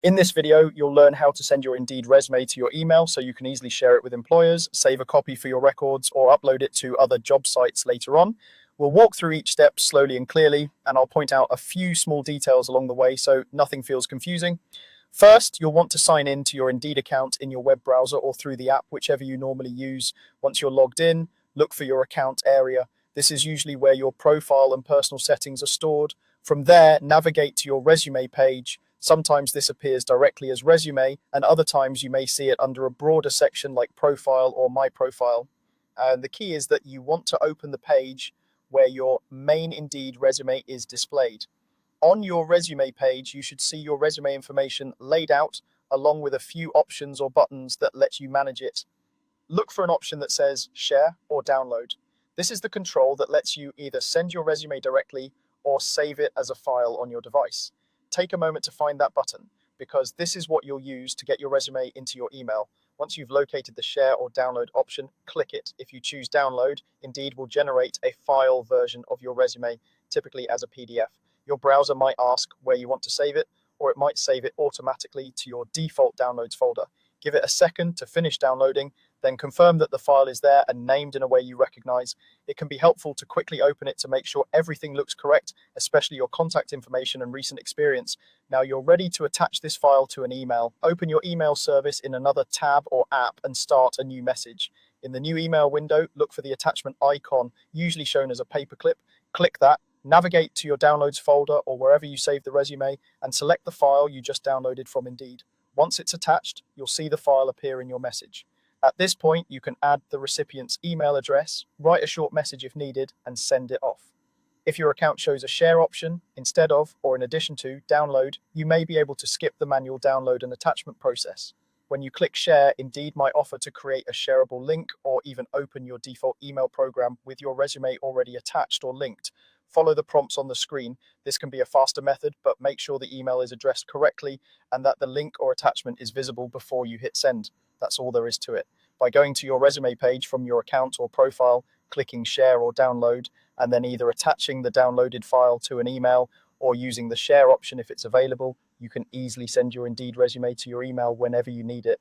In this video, you'll learn how to send your Indeed resume to your email so you can easily share it with employers, save a copy for your records, or upload it to other job sites later on. We'll walk through each step slowly and clearly, and I'll point out a few small details along the way so nothing feels confusing. First, you'll want to sign in to your Indeed account in your web browser or through the app, whichever you normally use. Once you're logged in, look for your account area. This is usually where your profile and personal settings are stored. From there, navigate to your resume page. Sometimes this appears directly as resume, and other times you may see it under a broader section like profile or my profile. And the key is that you want to open the page where your main Indeed resume is displayed. On your resume page, you should see your resume information laid out along with a few options or buttons that let you manage it. Look for an option that says share or download. This is the control that lets you either send your resume directly or save it as a file on your device. Take a moment to find that button because this is what you'll use to get your resume into your email. Once you've located the share or download option, click it. If you choose download, Indeed will generate a file version of your resume, typically as a PDF. Your browser might ask where you want to save it, or it might save it automatically to your default downloads folder. Give it a second to finish downloading, then confirm that the file is there and named in a way you recognize. It can be helpful to quickly open it to make sure everything looks correct, especially your contact information and recent experience. Now you're ready to attach this file to an email. Open your email service in another tab or app and start a new message. In the new email window, look for the attachment icon, usually shown as a paperclip. Click that, navigate to your downloads folder or wherever you save the resume, and select the file you just downloaded from Indeed. Once it's attached, you'll see the file appear in your message. At this point, you can add the recipient's email address, write a short message if needed, and send it off. If your account shows a share option instead of, or in addition to, download, you may be able to skip the manual download and attachment process. When you click share, Indeed might offer to create a shareable link or even open your default email program with your resume already attached or linked. Follow the prompts on the screen. This can be a faster method, but make sure the email is addressed correctly and that the link or attachment is visible before you hit send. That's all there is to it. By going to your resume page from your account or profile, clicking share or download, and then either attaching the downloaded file to an email or using the share option if it's available, you can easily send your Indeed resume to your email whenever you need it.